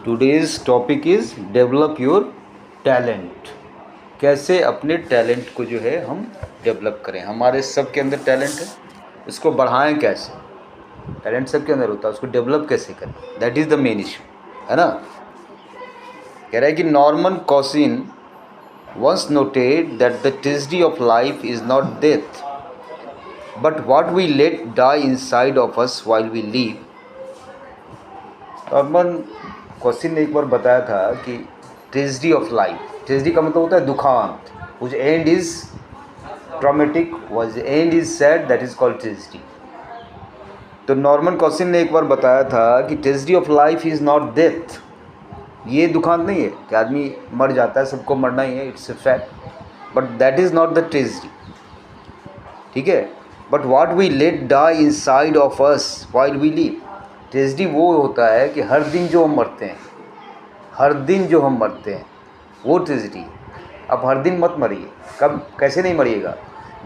Today's topic is develop your talent. कैसे अपने talent को जो है हम डेवलप करें। हमारे सब के अंदर टैलेंट है, इसको बढ़ाएं कैसे। टैलेंट सबके अंदर होता है, उसको डेवलप कैसे करें, that is the main issue, है ना। कह रहा है कि Norman कॉसिन once noted that the tragedy of life is not death but what we let die inside of us while we live। Norman Cousins ने एक बार बताया था कि ट्रेजिडी ऑफ लाइफ, ट्रेजिडी का मतलब होता है दुखांत, which end is traumatic, was end is sad, that is called tragedy। तो नॉर्मन कॉसिन ने एक बार बताया था कि tragedy of life is not death. ये दुखांत नहीं है कि आदमी मर जाता है, सबको मरना ही है, it's a fact, but that is not the tragedy, ठीक है। But what we let die inside of us while we live. Tragedy वो होता है कि हर दिन जो हम मरते हैं, हर दिन जो हम मरते हैं वो ट्रेजिडी। अब हर दिन मत मरिए, कब कैसे नहीं मरिएगा,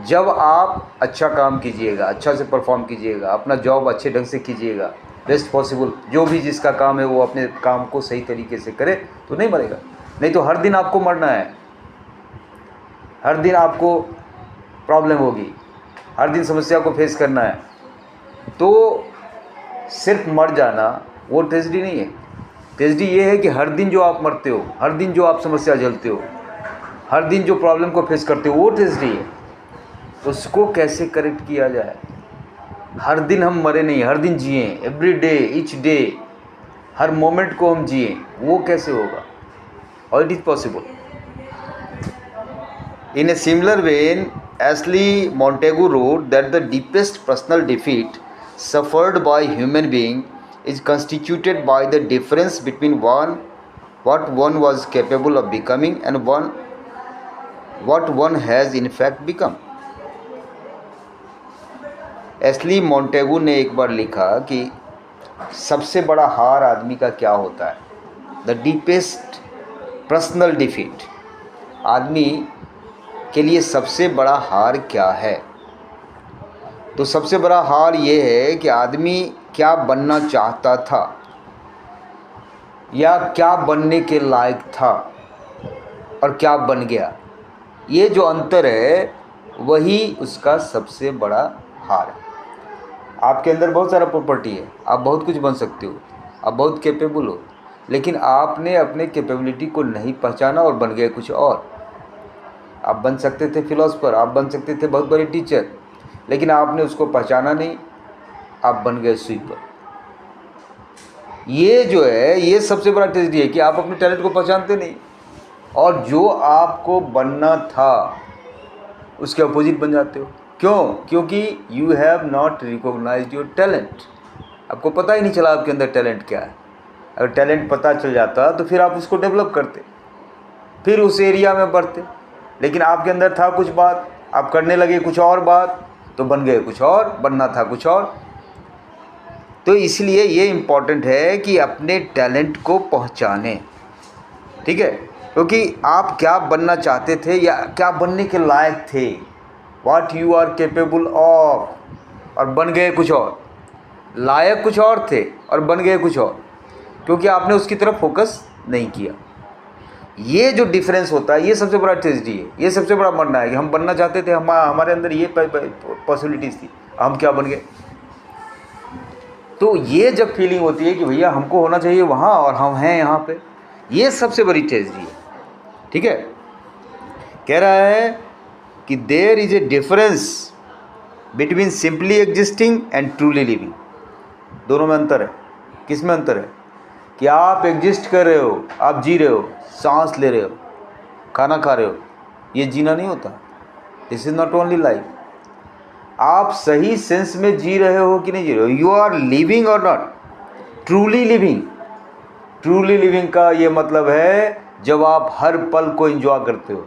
जब आप अच्छा काम कीजिएगा, अच्छा से परफॉर्म कीजिएगा, अपना जॉब अच्छे ढंग से कीजिएगा, बेस्ट पॉसिबल, जो भी जिसका काम है वो अपने काम को सही तरीके से करे तो नहीं मरेगा। नहीं तो हर दिन आपको मरना है, हर दिन आपको प्रॉब्लम होगी, हर दिन समस्या को फेस करना है। तो सिर्फ मर जाना वो ट्रेजिडी नहीं है। ट्रेजिडी ये है कि हर दिन जो आप मरते हो, हर दिन जो आप समस्या झेलते हो, हर दिन जो प्रॉब्लम को फेस करते हो वो ट्रेजिडी है। उसको कैसे करेक्ट किया जाए। हर दिन हम मरे नहीं, हर दिन जिए, एवरी डे, ईच डे, हर मोमेंट को हम जिए, वो कैसे होगा, और it is possible. In a similar when एस्ली Montagu wrote that the deepest personal defeat suffered by human being is constituted by the difference between what one was capable of becoming and what one has in fact become। एस्ली Montagu ने एक बार लिखा कि सबसे बड़ा हार आदमी का क्या होता है, द डीपेस्ट पर्सनल डिफीट, आदमी के लिए सबसे बड़ा हार क्या है। तो सबसे बड़ा हार ये है कि आदमी क्या बनना चाहता था या क्या बनने के लायक था और क्या बन गया। ये जो अंतर है वही उसका सबसे बड़ा हार है। आपके अंदर बहुत सारा प्रॉपर्टी है, आप बहुत कुछ बन सकते हो, आप बहुत कैपेबल हो, लेकिन आपने अपने कैपेबिलिटी को नहीं पहचाना और बन गए कुछ और। आप बन सकते थे फिलोसफर, आप बन सकते थे बहुत बड़े टीचर, लेकिन आपने उसको पहचाना नहीं, आप बन गए स्वीपर। ये जो है ये सबसे बड़ा ट्रेजेडी है कि आप अपने टैलेंट को पहचानते नहीं और जो आपको बनना था उसके अपोजिट बन जाते हो। क्यों? क्योंकि you have not recognised your talent. आपको पता ही नहीं चला आपके अंदर टैलेंट क्या है। अगर टैलेंट पता चल जाता तो फिर आप उसको डेवलप करते, फिर उस एरिया में बढ़ते, लेकिन आपके अंदर था कुछ बात, आप करने लगे कुछ और बात, तो बन गए कुछ और, बनना था कुछ और। तो इसलिए ये इम्पॉर्टेंट है कि अपने टैलेंट को पहचानें, ठीक है। क्योंकि आप क्या बनना चाहते थे या क्या बनने के लायक थे, what you are capable of, और बन गए कुछ और। लायक कुछ और थे और बन गए कुछ और, क्योंकि आपने उसकी तरफ फोकस नहीं किया। ये जो डिफरेंस होता है ये सबसे बड़ा ट्रेजेडी है, ये सबसे बड़ा मरना है कि हम बनना चाहते थे, हमारे अंदर ये पॉसिबिलिटीज़ थी, हम क्या बन गए। तो ये जब फीलिंग होती है कि भैया हमको होना चाहिए वहाँ और हम हैं यहाँ पे, ये सबसे बड़ी ट्रेजेडी है, ठीक है। कह रहा है कि there is a difference between simply existing and truly living. दोनों में अंतर है। किस में अंतर है? कि आप एग्जिस्ट कर रहे हो, आप जी रहे हो, सांस ले रहे हो, खाना खा रहे हो, ये जीना नहीं होता। This is not only life. आप सही सेंस में जी रहे हो कि नहीं जी रहे हो, यू आर लिविंग और not truly living. Truly living का ये मतलब है जब आप हर पल को एंजॉय करते हो,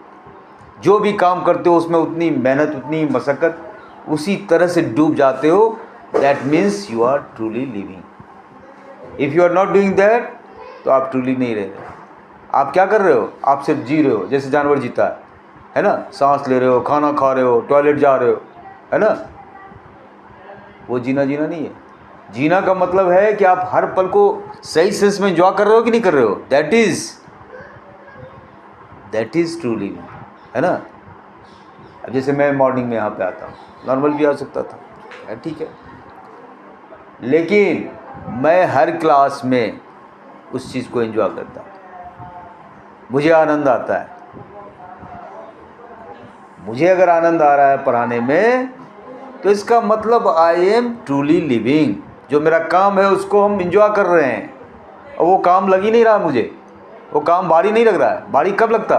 जो भी काम करते हो उसमें उतनी मेहनत, उतनी मशक्क़त, उसी तरह से डूब जाते हो, that means you are truly living. If you are not doing that तो आप ट्रूली नहीं रह रहे। आप क्या कर रहे हो? आप सिर्फ जी रहे हो, जैसे जानवर जीता है ना, सांस ले रहे हो, खाना खा रहे हो, टॉयलेट जा रहे हो, है ना। वो जीना नहीं है। जीना का मतलब है कि आप हर पल को सही सेंस में एंजॉय कर रहे हो कि नहीं कर रहे हो। दैट इज ट्रू लिविंग, है ना। अब जैसे मैं मॉर्निंग में यहाँ पे आता हूँ, नॉर्मल भी आ सकता था, ठीक है, लेकिन मैं हर क्लास में उस चीज़ को एंजॉय करता हूँ, मुझे आनंद आता है। मुझे अगर आनंद आ रहा है पढ़ाने में, तो इसका मतलब आई एम ट्रूली लिविंग। जो मेरा काम है उसको हम एंजॉय कर रहे हैं, और वो काम लग ही नहीं रहा मुझे, वो काम भारी नहीं लग रहा है। भारी कब लगता?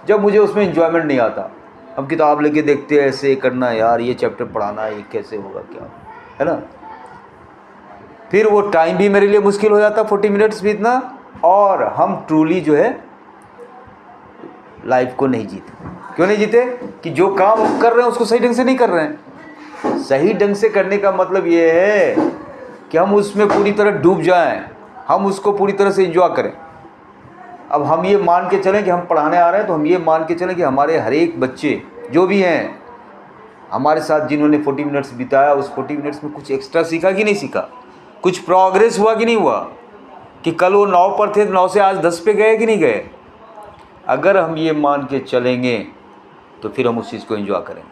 जब मुझे उसमें एंजॉयमेंट नहीं आता। हम किताब लेके देखते हैं, ऐसे करना यार, ये चैप्टर पढ़ाना, ये कैसे होगा क्या, है ना। फिर वो टाइम भी मेरे लिए मुश्किल हो जाता, 40 मिनट्स भी इतना, और हम ट्रूली जो है लाइफ को नहीं जीते। क्यों नहीं जीते? कि जो काम हम कर रहे हैं उसको सही ढंग से नहीं कर रहे हैं। सही ढंग से करने का मतलब ये है कि हम उसमें पूरी तरह डूब जाएं, हम उसको पूरी तरह से एंजॉय करें। अब हम ये मान के चलें कि हम पढ़ाने आ रहे हैं, तो हम ये मान के चलें कि हमारे हर एक बच्चे जो भी हैं हमारे साथ, जिन्होंने 40 मिनट्स बिताया, उस 40 मिनट्स में कुछ एक्स्ट्रा सीखा कि नहीं सीखा, कुछ प्रोग्रेस हुआ कि नहीं हुआ, कि कल वो 9 पर थे तो 9 से आज 10 पे गए कि नहीं गए। अगर हम ये मान के चलेंगे तो फिर हम उस चीज़ को एंजॉय करेंगे।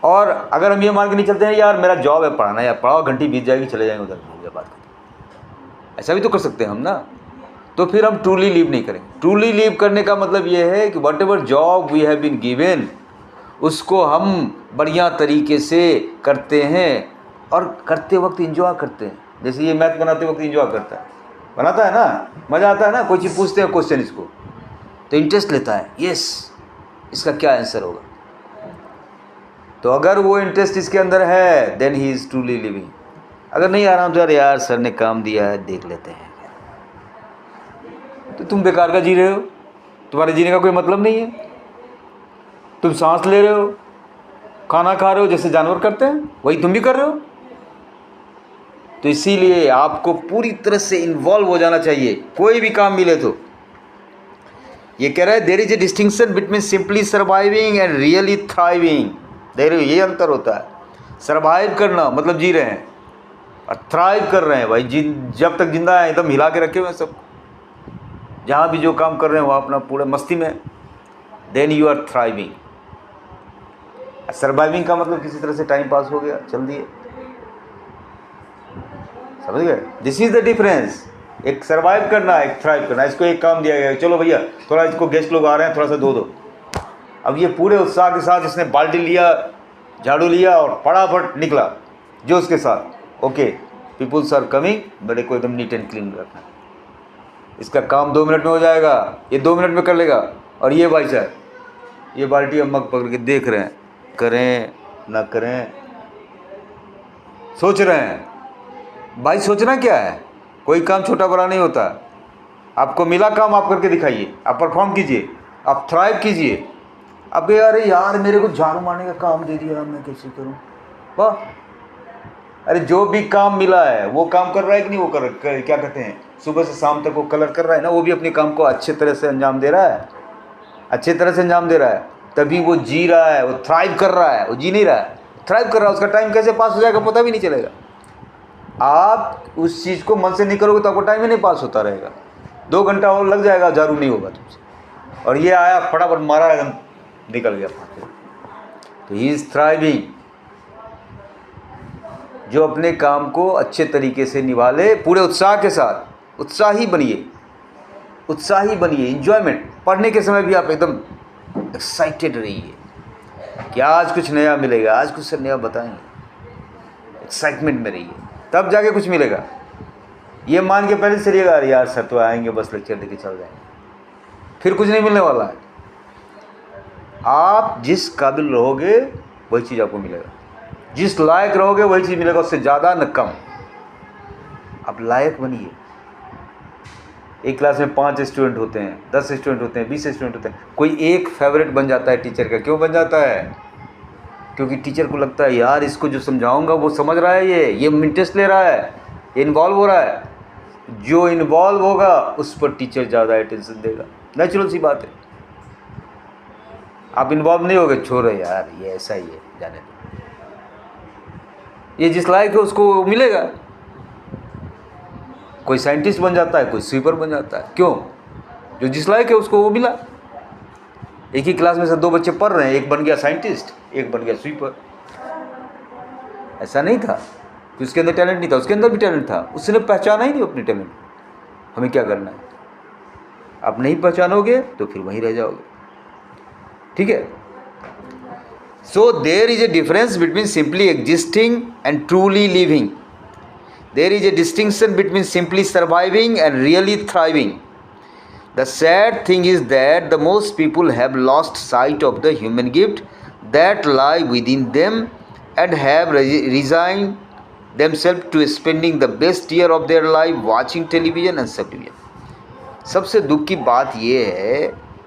और अगर हम ये मान के नहीं चलते हैं, यार मेरा जॉब है पढ़ाना, यार पढ़ाओ, घंटी बीत जाएगी, चले जाएंगे उधर, हो गया बात खत्म, ऐसा भी तो कर सकते हैं हम ना। तो फिर हम ट्रूली लीव नहीं करेंगे। ट्रूली लीव करने का मतलब ये है कि whatever job we have been given, उसको हम बढ़िया तरीके से करते हैं, और करते वक्त एंजॉय करते हैं। जैसे ये मैथ बनाते वक्त एंजॉय बनाता है ना, मज़ा आता है ना। कोई चीज़ पूछते हैं क्वेश्चन, इसको तो इंटरेस्ट लेता है, यस इसका क्या आंसर होगा। तो अगर वो इंटरेस्ट इसके अंदर है, then he is truly living. अगर नहीं आ रहा तो यार सर ने काम दिया है, देख लेते हैं, तो तुम बेकार का जी रहे हो, तुम्हारे जीने का कोई मतलब नहीं है। तुम सांस ले रहे हो, खाना खा रहे हो, जैसे जानवर करते हैं वही तुम भी कर रहे हो। तो इसीलिए आपको पूरी तरह से इन्वॉल्व हो जाना चाहिए, कोई भी काम मिले तो। ये कह रहा है there is a distinction between simply surviving and really thriving. ये अंतर होता है। सर्वाइव करना मतलब जी रहे हैं, और थ्राइव कर रहे हैं भाई, जब तक जिंदा है एकदम हिला के रखे हुए सब, जहाँ भी जो काम कर रहे हैं वहाँ अपना पूरा मस्ती में, then you are thriving. Surviving का मतलब किसी तरह से टाइम पास हो गया, चल दिए, समझ गए। This is the difference. एक सर्वाइव करना, एक थ्राइव करना। इसको एक काम दिया गया, चलो भैया थोड़ा इसको गेस्ट लोग आ रहे हैं, थोड़ा सा दो। अब ये पूरे उत्साह के साथ इसने बाल्टी लिया, झाड़ू लिया और फटाफट निकला जो उसके साथ, ओके पीपुल्स आर कमिंग, बड़े को एकदम नीट एंड क्लीन रखना। इसका काम 2 मिनट में हो जाएगा, ये 2 मिनट में कर लेगा। और ये भाई साहब, ये बाल्टी अब मग पकड़ के देख रहे हैं, करें ना करें, सोच रहे हैं। भाई सोचना क्या है, कोई काम छोटा बड़ा नहीं होता। आपको मिला काम, आप करके दिखाइए, आप परफॉर्म कीजिए, आप थ्राइव कीजिए। अब अरे यार मेरे को झाड़ू मारने का काम दे दिया, मैं कैसे करूं? वाह, अरे जो भी काम मिला है वो काम कर रहा है कि नहीं? वो क्या कहते हैं, सुबह से शाम तक वो कलर कर रहा है ना, वो भी अपने काम को अच्छे तरह से अंजाम दे रहा है, अच्छे तरह से अंजाम दे रहा है, तभी वो जी रहा है, वो थ्राइव कर रहा है। वो जी नहीं रहा है, थ्राइव कर रहा है। उसका टाइम कैसे पास हो जाएगा पता भी नहीं चलेगा। आप उस चीज़ को मन से नहीं करोगे तो आपको टाइम ही नहीं पास होता रहेगा। 2 घंटा और लग जाएगा, झाड़ू नहीं होगा तुमसे। और ये आया फटाफट मारा, एकदम निकल गया। तो ही इज थ्राइविंग। जो अपने काम को अच्छे तरीके से निभा ले, पूरे उत्साह के साथ, उत्साही बनिए, उत्साही बनिए। एंजॉयमेंट, पढ़ने के समय भी आप एकदम एक्साइटेड रहिए कि आज कुछ नया मिलेगा, आज कुछ नया बताएंगे। एक्साइटमेंट में रहिए, तब जाके कुछ मिलेगा। ये मान के पहले चलिएगा यार सर तो आएंगे, बस लेक्चर देके चल जाएंगे, फिर कुछ नहीं मिलने वाला है। आप जिस काबिल रहोगे वही चीज़ आपको मिलेगा, जिस लायक रहोगे वही चीज़ मिलेगा, उससे ज़्यादा न कम। आप लायक बनिए। एक क्लास में 5 स्टूडेंट होते हैं, 10 स्टूडेंट होते हैं, 20 स्टूडेंट होते हैं, कोई एक फेवरेट बन जाता है टीचर का। क्यों बन जाता है? क्योंकि टीचर को लगता है यार इसको जो समझाऊंगा वो समझ रहा है, ये इंटरेस्ट ले रहा है, ये इन्वॉल्व हो रहा है। जो इन्वॉल्व होगा उस पर टीचर ज़्यादा अटेंशन देगा, नेचुरल सी बात है। आप इन्वॉल्व नहीं होगे, छोड़ो यार ये ऐसा ही है, जाने दो। ये जिस लायक है उसको मिलेगा। कोई साइंटिस्ट बन जाता है, कोई स्वीपर बन जाता है, क्यों? जो जिस लायक है उसको वो मिला। एक ही क्लास में से 2 बच्चे पढ़ रहे हैं, एक बन गया साइंटिस्ट, एक बन गया स्वीपर। ऐसा नहीं था कि उसके अंदर टैलेंट नहीं था, उसके अंदर भी टैलेंट था, उसने पहचाना ही नहीं अपने टैलेंट। हमें क्या करना है? आप नहीं पहचानोगे तो फिर वहीं रह जाओगे, ठीक है। So there is a difference between simply existing and truly living. There is a distinction between simply surviving and really thriving. The sad thing is that the most people have lost sight of the human gift that lie within them and have resigned themselves to spending the best year of their life watching television and subdivision. सबसे दुख की बात यह है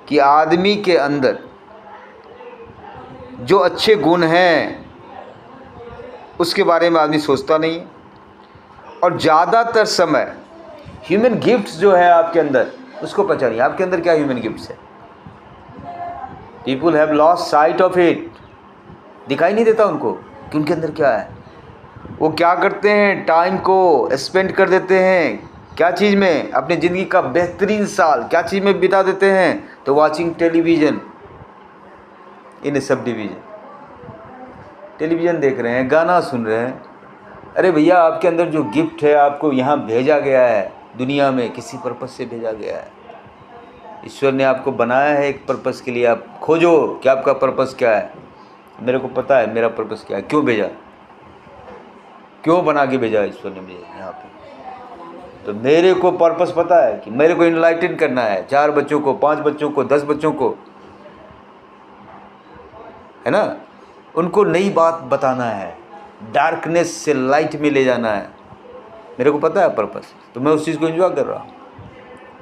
कि आदमी के अंदर जो अच्छे गुण हैं उसके बारे में आदमी सोचता नहीं है, और ज़्यादातर समय ह्यूमन गिफ्ट्स जो है आपके अंदर उसको पहचानिए। आपके अंदर क्या ह्यूमन गिफ्ट्स है? People have lost site of it. दिखाई नहीं देता उनको कि उनके अंदर क्या है। वो क्या करते हैं? टाइम को स्पेंड कर देते हैं क्या चीज़ में? अपनी ज़िंदगी का बेहतरीन साल क्या चीज़ में बिता देते हैं? तो वॉचिंग टेलीविज़न इन ए सब डिवीज़न। टेलीविज़न देख रहे हैं, गाना सुन रहे हैं। अरे भैया, आपके अंदर जो गिफ्ट है आपको यहाँ भेजा गया है, दुनिया में किसी पर्पस से भेजा गया है। ईश्वर ने आपको बनाया है एक पर्पस के लिए। आप खोजो कि आपका पर्पस क्या है। मेरे को पता है मेरा पर्पस क्या है, क्यों भेजा, क्यों बना के भेजा ईश्वर ने मुझे यहाँ पे। तो मेरे को पर्पस पता है कि मेरे को इनलाइटन करना है 4 बच्चों को, 5 बच्चों को, 10 बच्चों को, है ना। उनको नई बात बताना है, डार्कनेस से लाइट में ले जाना है। मेरे को पता है पर्पस, तो मैं उस चीज़ को एंजॉय कर रहा हूँ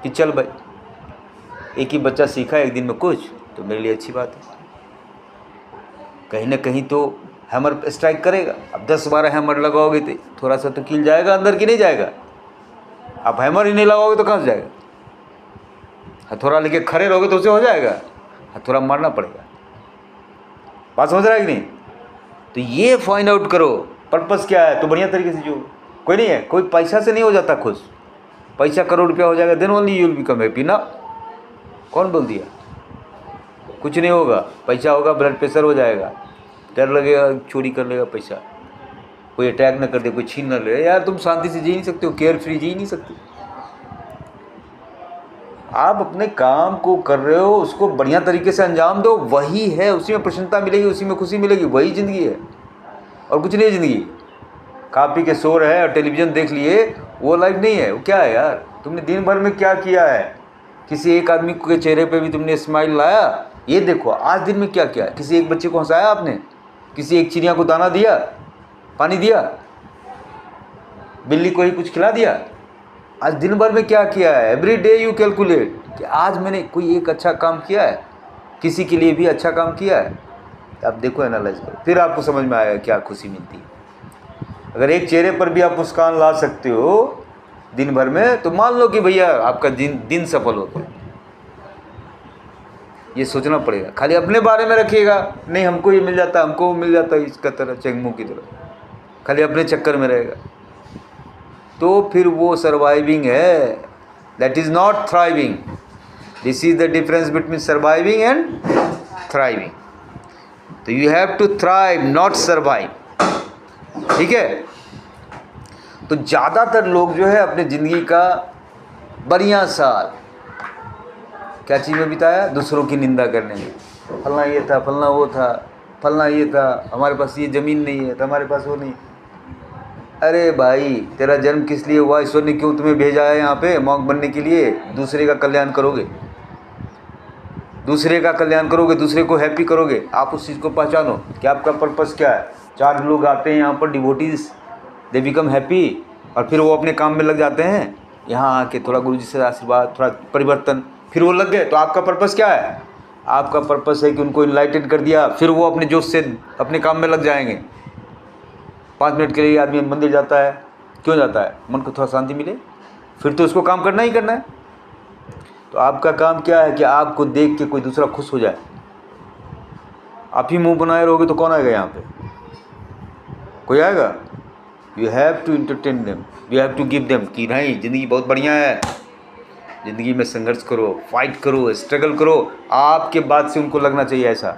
कि चल भाई, एक ही बच्चा सीखा एक दिन में कुछ, तो मेरे लिए अच्छी बात है। कहीं ना कहीं तो हैमर स्ट्राइक करेगा। अब 10-12 हैमर लगाओगे तो थोड़ा सा तो कील जाएगा अंदर, की नहीं जाएगा? आप हैमर ही नहीं लगाओगे तो कहाँ से जाएगा? हथौड़ा लेके खड़े रहोगे तो उसे हो जाएगा? हथौड़ा मारना पड़ेगा। बात समझ रहा है कि नहीं? तो ये फाइंड आउट करो पर्पस क्या है, तो बढ़िया तरीके से जो कोई नहीं है, कोई पैसा से नहीं हो जाता खुश। पैसा करोड़ रुपया हो जाएगा then only you will become happy ना। कौन बोल दिया? कुछ नहीं होगा। पैसा होगा, ब्लड प्रेशर हो जाएगा, डर लगेगा, चोरी कर लेगा पैसा, कोई अटैक ना कर दे, कोई छीन ना ले। यार तुम शांति से जी नहीं सकते हो, केयर फ्री जी नहीं सकते। आप अपने काम को कर रहे हो, उसको बढ़िया तरीके से अंजाम दो, वही है, उसी में प्रसन्नता मिलेगी, उसी में खुशी मिलेगी, वही ज़िंदगी है और कुछ नहीं। ज़िंदगी खा पी के सो रहे हैं और टेलीविज़न देख लिए, वो लाइफ नहीं है। वो क्या है यार? तुमने दिन भर में क्या किया है? किसी एक आदमी के चेहरे पे भी तुमने स्माइल लाया? ये देखो आज दिन में क्या किया है। किसी एक बच्चे को हंसाया आपने? किसी एक चिड़िया को दाना दिया, पानी दिया, बिल्ली को ही कुछ खिला दिया? आज दिन भर में क्या किया है? एवरी डे यू कैलकुलेट कि आज मैंने कोई एक अच्छा काम किया है, किसी के लिए भी अच्छा काम किया है। आप देखो, एनालाइज करो, फिर आपको समझ में आएगा क्या खुशी मिलती है। अगर एक चेहरे पर भी आप मुस्कान ला सकते हो दिन भर में, तो मान लो कि भैया आपका दिन सफल हो गया। ये सोचना पड़ेगा। खाली अपने बारे में रखिएगा, नहीं हमको ये मिल जाता, हमको वो मिल जाता, इसका तरह चेंगमू की तरह खाली अपने चक्कर में रहेगा, तो फिर वो सर्वाइविंग है, that is not thriving. This is the difference between surviving and thriving. तो you have to thrive not survive, ठीक है। तो ज़्यादातर लोग जो है अपने ज़िंदगी का बढ़िया साल क्या चीज़ में बिताया? दूसरों की निंदा करने में। फलना ये था, फलना वो था, फलना ये था, हमारे पास ये ज़मीन नहीं है तो हमारे पास वो नहीं। अरे भाई, तेरा जन्म किस लिए हुआ? ईश्वर ने क्यों तुम्हें भेजा है यहाँ पे मॉन्क बनने के लिए? दूसरे का कल्याण करोगे, दूसरे का कल्याण करोगे, दूसरे को हैप्पी करोगे। आप उस चीज़ को पहचानो कि आपका पर्पस क्या है। 4 लोग आते हैं यहाँ पर डिवोटीज, दे बिकम हैप्पी, और फिर वो अपने काम में लग जाते हैं। यहाँ आके थोड़ा गुरु जी से आशीर्वाद, थोड़ा परिवर्तन, फिर वो लग गए। तो आपका पर्पस क्या है? आपका पर्पस है कि उनको इनलाइटन कर दिया, फिर वो अपने जोश से अपने काम में लग जाएंगे। 5 मिनट के लिए आदमी मंदिर जाता है, क्यों जाता है? मन को थोड़ा शांति मिले, फिर तो उसको काम करना ही करना है। तो आपका काम क्या है कि आपको देख के कोई दूसरा खुश हो जाए। आप ही मुंह बनाए रहोगे तो कौन आएगा यहाँ पे? कोई आएगा? You have to entertain them, you have to give them कि नहीं ज़िंदगी बहुत बढ़िया है, ज़िंदगी में संघर्ष करो, फाइट करो, स्ट्रगल करो। आपके बात से उनको लगना चाहिए ऐसा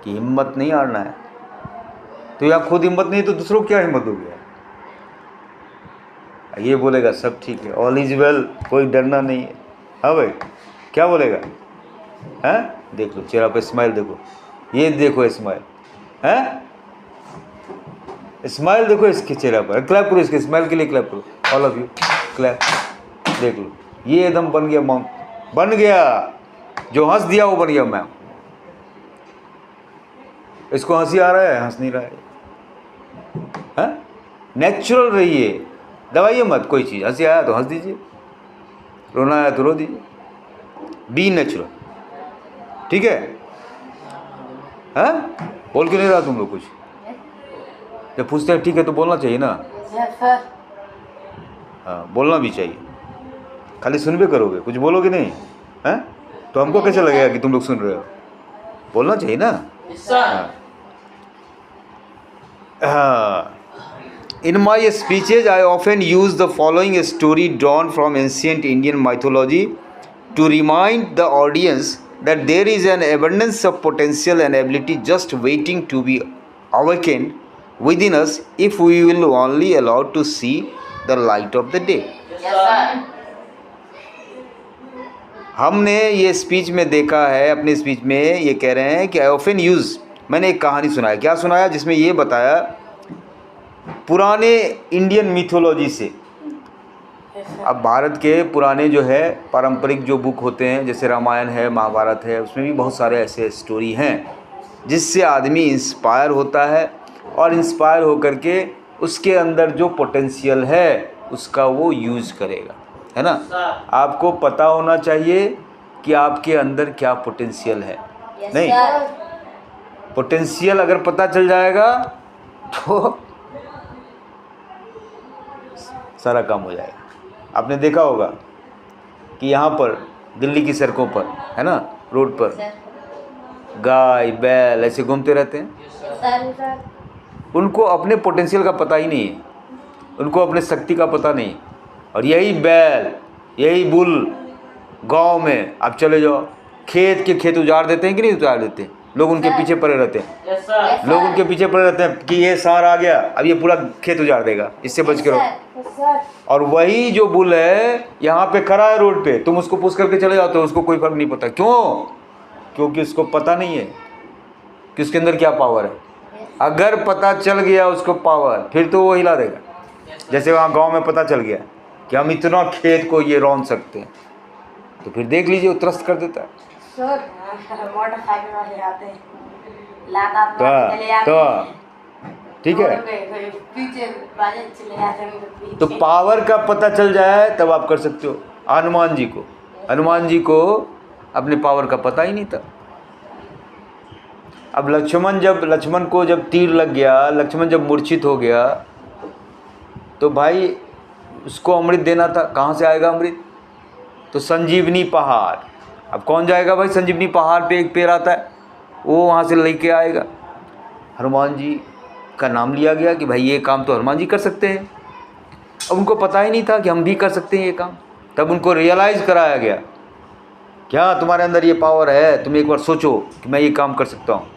कि हिम्मत नहीं हारना है। तो या खुद हिम्मत नहीं तो दूसरों को क्या हिम्मत होगी। ये बोलेगा सब ठीक है, ऑल इज वेल, कोई डरना नहीं है। हाँ भाई, क्या बोलेगा? हैं, देख लो चेहरा पे स्माइल, देखो ये देखो स्माइल, हैं स्माइल देखो इसके चेहरा पर। क्लैप करो इसके स्माइल के लिए, क्लैप करो ऑल ऑफ यू, क्लैप। देख लो ये एकदम बन गया मॉम, बन गया, जो हंस दिया वो बन गया मैम। इसको हंसी आ रहा है, हंस नहीं रहा है। नेचुरल रहिए, दबाइए मत कोई चीज़। हंसी आया तो हंस दीजिए, रोना आया तो रो दीजिए, बी नेचुरल, ठीक है? हाँ, बोल क्यों नहीं रहा तुम लोग कुछ? जब पूछते हैं ठीक है तो बोलना चाहिए ना। हाँ, बोलना भी चाहिए। खाली सुन भी करोगे, कुछ बोलोगे नहीं, हैं? तो हमको कैसे लगेगा कि तुम लोग सुन रहे हो? बोलना चाहिए ना। हाँ। In my speeches, I often use the following story drawn from ancient Indian mythology to remind the audience that there is an abundance of potential and ability just waiting to be awakened within us if we will only allow to see the light of the day. Yes, sir. हमने ये speech में देखा है, अपनी speech में ये कह रहे हैं कि आई ऑफन यूज़, मैंने एक कहानी सुनाया। क्या सुनाया? जिसमें ये बताया पुराने इंडियन मिथोलॉजी से। अब भारत के पुराने जो है पारंपरिक जो बुक होते हैं, जैसे रामायण है, महाभारत है, उसमें भी बहुत सारे ऐसे स्टोरी हैं जिससे आदमी इंस्पायर होता है, और इंस्पायर होकर के उसके अंदर जो पोटेंशियल है उसका वो यूज़ करेगा, है ना। आपको पता होना चाहिए कि आपके अंदर क्या पोटेंशियल है। नहीं, पोटेंशियल अगर पता चल जाएगा तो सारा काम हो जाएगा। आपने देखा होगा कि यहाँ पर दिल्ली की सड़कों पर, है ना, रोड पर गाय बैल ऐसे घूमते रहते हैं। उनको अपने पोटेंशियल का पता ही नहीं है, उनको अपने शक्ति का पता नहीं। और यही बैल, यही बुल गांव में आप चले जाओ, खेत उजाड़ देते हैं कि नहीं उजाड़ देते हैं। लोग उनके पीछे पड़े रहते हैं, लोग उनके पीछे पड़े रहते हैं कि ये सांड आ गया, अब ये पूरा खेत उजाड़ देगा, इससे बच के रहो। और वही जो बुल है यहाँ पे खड़ा है रोड पे, तुम उसको पुश करके चले जाते हो, उसको कोई फर्क नहीं पड़ता। क्यों? क्योंकि उसको पता नहीं है कि उसके अंदर क्या पावर है। अगर पता चल गया उसको पावर, फिर तो वो हिला देगा। जैसे वहाँ गांव में पता चल गया कि हम इतना खेत को ये रौंद सकते हैं, तो फिर देख लीजिए वो त्रस्त कर देता है। मोटरसाइकिल वाले आते हैं, तो ठीक है, तो पावर का पता चल जाए तब आप कर सकते हो। हनुमान जी को अपने पावर का पता ही नहीं था। अब लक्ष्मण को जब तीर लग गया, लक्ष्मण जब मूर्छित हो गया, तो भाई उसको अमृत देना था। कहाँ से आएगा अमृत? तो संजीवनी पहाड़। अब कौन जाएगा भाई? संजीवनी पहाड़ पे एक पेड़ आता है, वो वहाँ से लेके आएगा। हनुमान जी का नाम लिया गया कि भाई ये काम तो हनुमान जी कर सकते हैं। अब उनको पता ही नहीं था कि हम भी कर सकते हैं ये काम। तब उनको रियलाइज़ कराया गया कि हाँ तुम्हारे अंदर ये पावर है, तुम एक बार सोचो कि मैं ये काम कर सकता हूँ।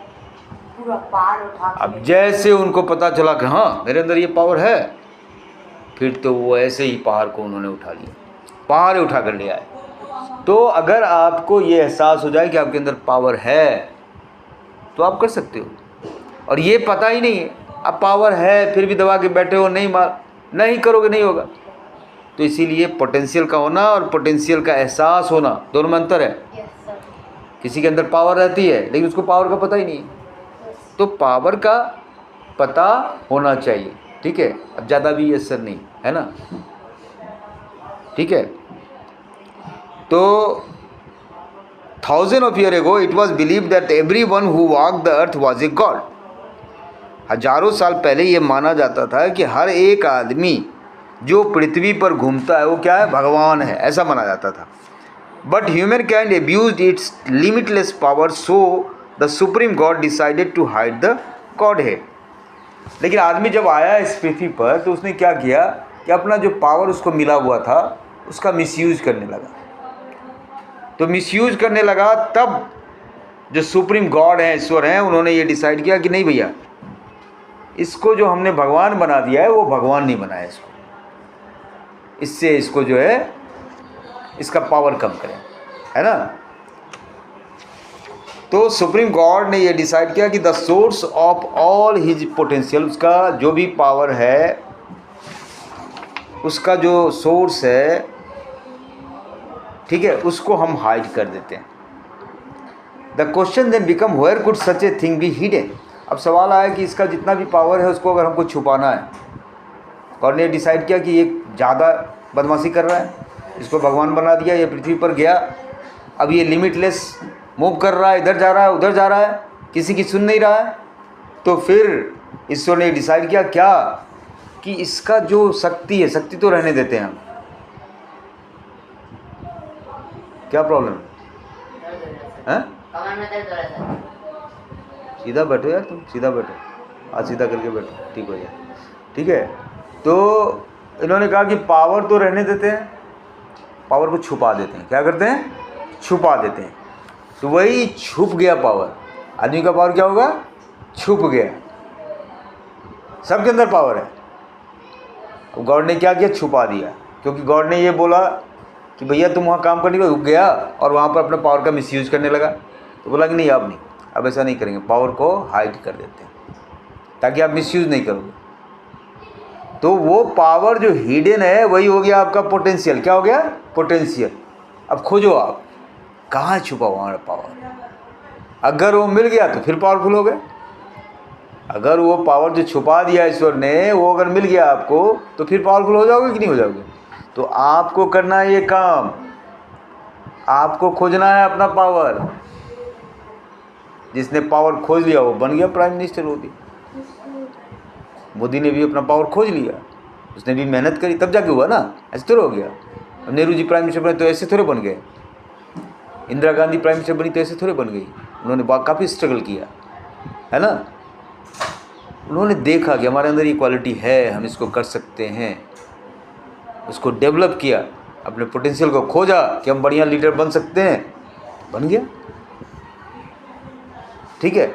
अब जैसे उनको पता चला कि हाँ मेरे अंदर ये पावर है, फिर तो वो ऐसे ही पहाड़ को उन्होंने उठा लिया, पहाड़ उठा कर ले आए। तो अगर आपको ये एहसास हो जाए कि आपके अंदर पावर है तो आप कर सकते हो। और ये पता ही नहीं है, अब पावर है फिर भी दबा के बैठे हो, नहीं करोगे, नहीं होगा। तो इसीलिए पोटेंशियल का होना और पोटेंशियल का एहसास होना, दोनों में अंतर है। किसी के अंदर पावर रहती है लेकिन उसको पावर का पता ही नहीं, तो पावर का पता होना चाहिए, ठीक है। अब ज़्यादा भी ये असर नहीं है ना, ठीक है। तो 1000 of years ago it was believed that everyone who walked the earth was a god. हजारों साल पहले ये माना जाता था कि हर एक आदमी जो पृथ्वी पर घूमता है वो क्या है? भगवान है, ऐसा माना जाता था। But human kind abused its limitless power, so the supreme god decided to hide the godhead. लेकिन आदमी जब आया इस पृथ्वी पर तो उसने क्या किया कि अपना जो पावर उसको मिला हुआ था उसका मिसयूज करने लगा। तो मिसयूज करने लगा, तब जो सुप्रीम गॉड है, ईश्वर हैं, उन्होंने ये डिसाइड किया कि नहीं भैया, इसको जो हमने भगवान बना दिया है वो भगवान नहीं बनाया इसको, इससे इसको जो है इसका पावर कम करें, है ना। तो सुप्रीम गॉड ने ये डिसाइड किया कि the source of all his potential, उसका जो भी पावर है, उसका जो सोर्स है, ठीक है, उसको हम हाइड कर देते हैं। The question then become where could such a thing be hidden. अब सवाल आया कि इसका जितना भी पावर है उसको अगर हमको छुपाना है, गॉड ने डिसाइड किया कि ये ज़्यादा बदमाशी कर रहा है, इसको भगवान बना दिया, ये पृथ्वी पर गया, अब ये लिमिटलेस मूव कर रहा है, इधर जा रहा है उधर जा रहा है, किसी की सुन नहीं रहा है। तो फिर ईश्वर ने डिसाइड किया क्या कि इसका जो शक्ति है, शक्ति तो रहने देते हैं हम, क्या प्रॉब्लम है? सीधा बैठो यार, तुम सीधा बैठो, आज सीधा करके बैठो, ठीक हो जाए, ठीक है। तो इन्होंने कहा कि पावर तो रहने देते हैं, पावर को छुपा देते हैं। क्या करते हैं? छुपा देते हैं। तो वही छुप गया पावर। आदमी का पावर क्या होगा? छुप गया। सबके अंदर पावर है, तो गॉड ने क्या किया? छुपा दिया। क्योंकि गॉड ने ये बोला कि भैया तुम वहाँ काम करने को रुक गया और वहाँ पर अपने पावर का मिसयूज करने लगा, तो बोला कि नहीं अब नहीं, अब ऐसा नहीं करेंगे, पावर को हाइड कर देते हैं ताकि आप मिसयूज नहीं करोगे। तो वो पावर जो हिडन है वही हो गया आपका पोटेंशियल। क्या हो गया? पोटेंशियल। अब खोजो आप कहाँ छुपा हुआ हमारा पावर। अगर वो मिल गया तो फिर पावरफुल हो गए। अगर वो पावर जो छुपा दिया ईश्वर ने वो अगर मिल गया आपको तो फिर पावरफुल हो जाओगे कि नहीं हो जाओगे? तो आपको करना है ये काम, आपको खोजना है अपना पावर। जिसने पावर खोज लिया वो बन गया प्राइम मिनिस्टर मोदी। मोदी ने भी अपना पावर खोज लिया, उसने भी मेहनत करी तब जाके हुआ ना, ऐसे थोड़ा हो गया। अब नेहरू जी प्राइम मिनिस्टर बने तो ऐसे थोड़े बन गए, इंदिरा गांधी प्राइम मिनिस्टर बनी तो ऐसे थोड़े बन गई। उन्होंने काफ़ी स्ट्रगल किया, है ना। उन्होंने देखा कि हमारे अंदर ये क्वालिटी है, हम इसको कर सकते हैं, उसको डेवलप किया, अपने पोटेंशियल को खोजा कि हम बढ़िया लीडर बन सकते हैं, बन गया। ठीक है।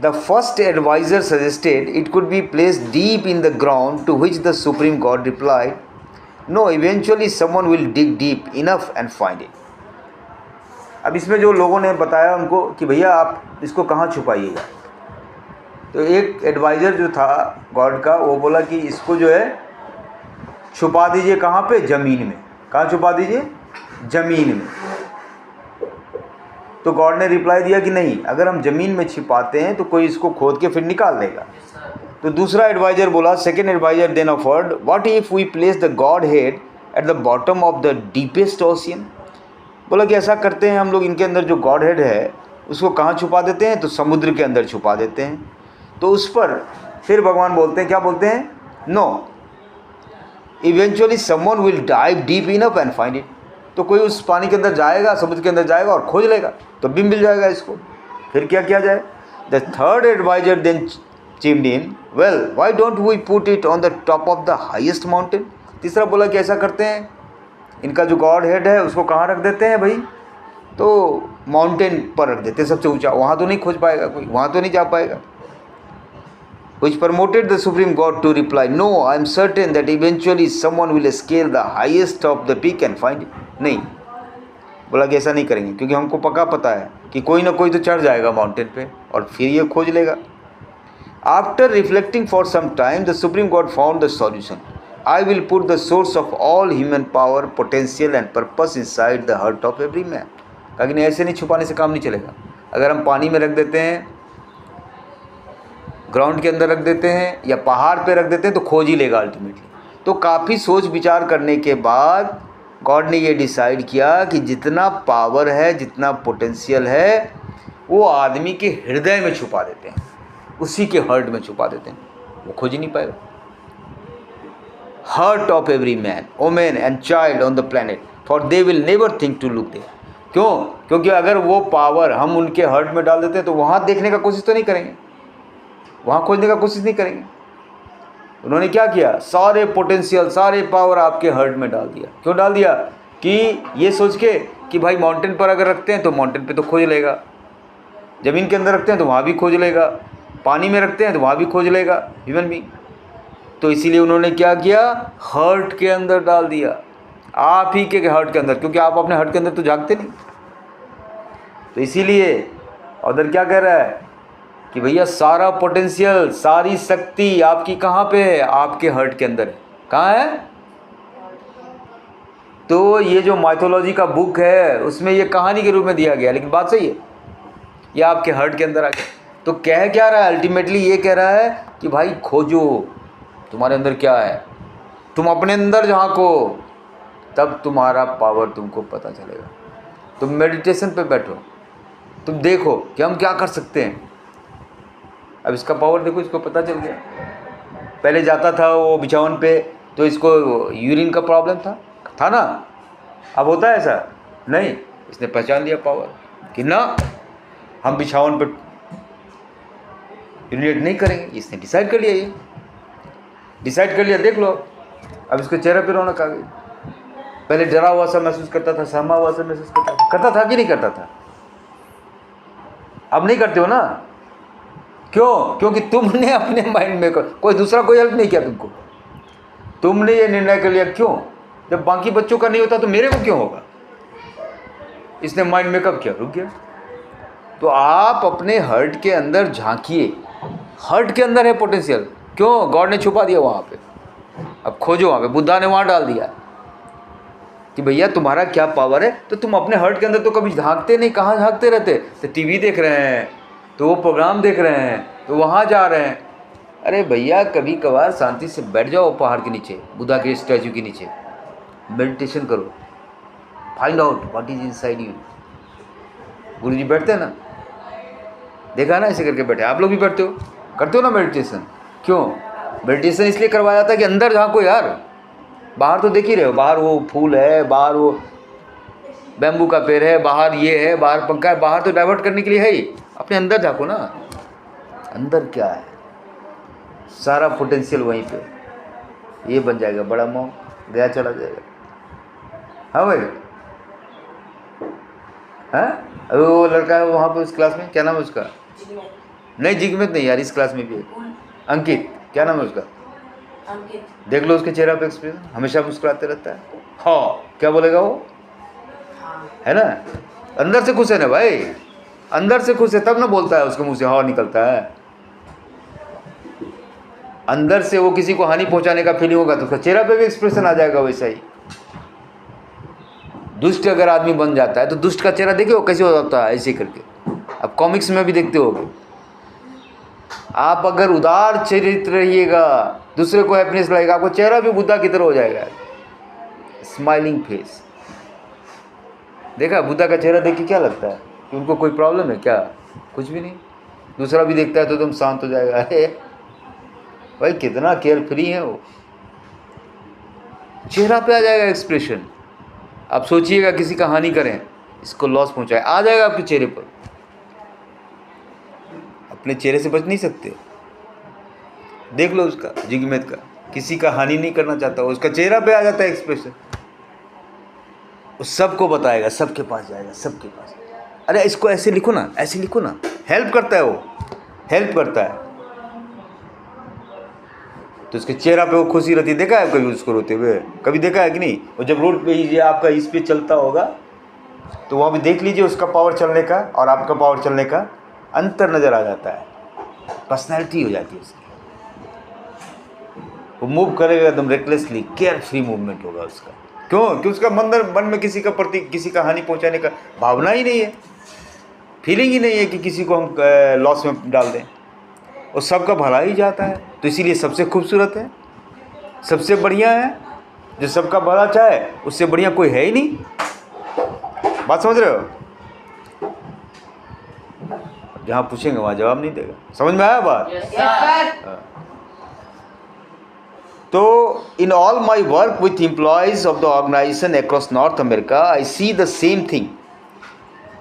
The first adviser suggested it could be placed deep in the ground, to which the supreme god replied, no, eventually someone will dig deep enough and find it. अब इसमें जो लोगों ने बताया उनको कि भैया आप इसको कहाँ छुपाइएगा, तो एक एडवाइज़र जो था गॉड का वो बोला कि इसको जो है छुपा दीजिए। कहाँ पे? ज़मीन में। कहाँ छुपा दीजिए? ज़मीन में। तो गॉड ने रिप्लाई दिया कि नहीं, अगर हम ज़मीन में छिपाते हैं तो कोई इसको खोद के फिर निकाल देगा। तो दूसरा एडवाइज़र बोला, second adviser then offered, what if we place the godhead at the bottom of the deepest ocean. बोला कि ऐसा करते हैं हम लोग, इनके अंदर जो गॉड हेड है उसको कहाँ छुपा देते हैं? तो समुद्र के अंदर छुपा देते हैं। तो उस पर फिर भगवान बोलते हैं, क्या बोलते हैं? No, eventually someone will dive deep enough and find it. तो कोई उस पानी के अंदर जाएगा, समुद्र के अंदर जाएगा और खोज लेगा, तो भी मिल जाएगा इसको। फिर क्या किया जाए? The third adviser then chimed in, well why don't we put it on the top of the highest mountain. तीसरा बोला कि ऐसा करते हैं, इनका जो गॉड हेड है उसको कहाँ रख देते हैं भाई? तो माउंटेन पर रख देते हैं, सबसे ऊंचा। वहाँ तो नहीं खोज पाएगा कोई, वहाँ तो नहीं जा पाएगा। Which permitted the supreme God to reply, no, I am certain that eventually someone will scale the highest of the peak and find it. नहीं, बोला कि ऐसा नहीं करेंगे, क्योंकि हमको पता है कि कोई ना कोई तो चढ़ जाएगा माउंटेन पे और फिर ये खोज लेगा। After reflecting for some time, the supreme God found the solution. I will put the source of all human power, potential and purpose inside the heart of every man. कहा कि नहीं, ऐसे नहीं, छुपाने से काम नहीं चलेगा। अगर हम पानी में रख देते हैं, ग्राउंड के अंदर रख देते हैं या पहाड़ पे रख देते हैं, तो खोज ही लेगा अल्टीमेटली। तो काफ़ी सोच विचार करने के बाद गॉड ने ये डिसाइड किया कि जितना पावर है, जितना पोटेंशियल है, वो आदमी के हृदय में छुपा देते हैं, उसी के हार्ट में छुपा देते हैं, वो खोज ही नहीं पाएगा। Heart of every man, women and child on the planet, for they will never think to look there. क्यों? क्योंकि अगर वो पावर हम उनके हार्ट में डाल देते हैं तो वहाँ देखने का कोशिश तो नहीं करेंगे, वहाँ खोजने का कोशिश नहीं करेंगे। उन्होंने क्या किया, सारे पोटेंशियल सारे पावर आपके हार्ट में डाल दिया। क्यों डाल दिया? कि ये सोच के कि भाई माउंटेन पर अगर रखते हैं तो माउंटेन पे तो खोज लेगा, ज़मीन के अंदर रखते हैं तो वहाँ भी खोज लेगा, पानी में रखते हैं तो वहाँ भी खोज लेगा ह्यूमन बीइंग। तो इसीलिए उन्होंने क्या किया, हार्ट के अंदर डाल दिया, आप ही के हार्ट के अंदर, क्योंकि आप अपने हार्ट के अंदर तो झांकते नहीं। तो इसीलिए उधर क्या कह रहा है कि भैया सारा पोटेंशियल सारी शक्ति आपकी कहाँ पे है, आपके हार्ट के अंदर है। कहाँ है? तो ये जो माइथोलॉजी का बुक है उसमें ये कहानी के रूप में दिया गया, लेकिन बात सही है, ये आपके हार्ट के अंदर आ गया। तो कह क्या रहा है अल्टीमेटली, ये कह रहा है कि भाई खोजो तुम्हारे अंदर क्या है, तुम अपने अंदर झांको, तब तुम्हारा पावर तुमको पता चलेगा। तुम मेडिटेशन पे बैठो, तुम देखो कि हम क्या कर सकते हैं। अब इसका पावर देखो, इसको पता चल गया। पहले जाता था वो बिछावन पे तो इसको यूरिन का प्रॉब्लम था ना, अब होता है ऐसा नहीं। इसने पहचान लिया पावर कि ना हम बिछावन पे यूरिनेट नहीं करेंगे, इसने डिसाइड कर लिया, ये डिसाइड कर लिया। देख लो अब इसके चेहरे पे रौनक आ गई। पहले डरा हुआ सा महसूस करता था, सहमा हुआ सा महसूस करता था कि नहीं करता था? अब नहीं करते हो ना, क्यों? क्योंकि तुमने अपने माइंड में कोई दूसरा कोई हेल्प नहीं किया तुमको, तुमने ये निर्णय कर लिया। क्यों? जब बाकी बच्चों का नहीं होता तो मेरे को क्यों होगा? इसने माइंड में कब किया, रुक गया। तो आप अपने हार्ट के अंदर झांकिए, हार्ट के अंदर है पोटेंशियल। क्यों? गॉड ने छुपा दिया वहाँ पे, अब खोजो वहाँ पे। बुद्धा ने वहाँ डाल दिया कि भैया तुम्हारा क्या पावर है। तो तुम अपने हार्ट के अंदर तो कभी झांकते नहीं, कहाँ झांकते रहते? तो टीवी देख रहे हैं, तो वो प्रोग्राम देख रहे हैं, तो वहाँ जा रहे हैं। अरे भैया कभी कभार शांति से बैठ जाओ पहाड़ के नीचे, बुद्धा के स्टैचू के नीचे, मेडिटेशन करो, find out what is inside you. गुरु जी बैठते हैं ना, देखा ना, ऐसे करके बैठे। आप लोग भी बैठते हो, करते हो ना मेडिटेशन। क्यों? मेडिटेशन इसलिए करवाया जाता है कि अंदर झांको यार। बाहर तो देख ही रहे हो, बाहर वो फूल है, बाहर वो बैम्बू का पेड़ है, बाहर ये है, बाहर पंखा है, बाहर तो डाइवर्ट करने के लिए है ही। अपने अंदर झांको ना, अंदर क्या है, सारा पोटेंशियल वहीं पे। ये बन जाएगा बड़ा मॉन्क, गया चला जाएगा। हाँ भाई, हाँ अभी वो लड़का है वहाँ पे उस क्लास में, क्या नाम है उसका? नहीं जिगमित नहीं यार, इस क्लास में भी है अंकित, क्या नाम है उसका? अंकित। देख लो उसके चेहरा पे एक्सप्रेशन, हमेशा मुस्कुराते रहता है। हाँ क्या बोलेगा वो? हाँ। है ना, अंदर से खुश है ना भाई, अंदर से खुश है तब ना बोलता है, उसके मुंह से हाँ निकलता है। अंदर से वो किसी को हानि पहुंचाने का फीलिंग होगा तो उसका चेहरा पे भी एक्सप्रेशन आ जाएगा वैसा ही। दुष्ट अगर आदमी बन जाता है तो दुष्ट का चेहरा देखिए वो कैसे हो जाता है, ऐसे करके। अब कॉमिक्स में भी देखते होगे आप, अगर उदार चरित्र रहिएगा, दूसरे को हैप्पीनेस लगेगा, आपको चेहरा भी बुद्धा की तरह हो जाएगा, स्माइलिंग फेस। देखा बुद्धा का चेहरा देख के क्या लगता है कि उनको कोई प्रॉब्लम है क्या? कुछ भी नहीं। दूसरा भी देखता है तो एकदम शांत हो जाएगा। अरे भाई कितना केयर फ्री है वो, चेहरा पे आ जाएगा एक्सप्रेशन। आप सोचिएगा किसी का हानि करें, इसको लॉस पहुंचाए, आ जाएगा आपके चेहरे पर। अपने चेहरे से बच नहीं सकते। देख लो उसका जिगमेत का, किसी का हानि नहीं करना चाहता, उसका चेहरा पे आ जाता है एक्सप्रेशन। वो सबको बताएगा, सबके पास जाएगा, सबके पास। अरे इसको ऐसे लिखो ना, ऐसे लिखो ना, हेल्प करता है वो, हेल्प करता है। तो उसके चेहरा पे वो खुशी रहती है। देखा है कभी उसको रोते हुए? कभी देखा है कि नहीं? और जब रोड पे ये आपका इस पे चलता होगा तो वहाँ भी देख लीजिए, उसका पावर चलने का और आपका पावर चलने का अंतर नज़र आ जाता है, पर्सनैलिटी हो जाती है उसकी। वो मूव करेगा एकदम रेकलेसली, केयर फ्री मूवमेंट होगा उसका। क्यों? क्योंकि उसका मन में किसी का प्रति, किसी का हानि पहुँचाने का भावना ही नहीं है, फीलिंग ही नहीं है कि किसी को हम लॉस में डाल दें। और सबका भला ही जाता है, तो इसीलिए सबसे खूबसूरत है, सबसे बढ़िया है। जो सबका भला चाहे उससे बढ़िया कोई है ही नहीं। बात समझ रहे हो? जहाँ पूछेंगे वहाँ जवाब नहीं देगा। समझ में आया बात? तो in all my work with employees of the organisation across North America, I see the same thing.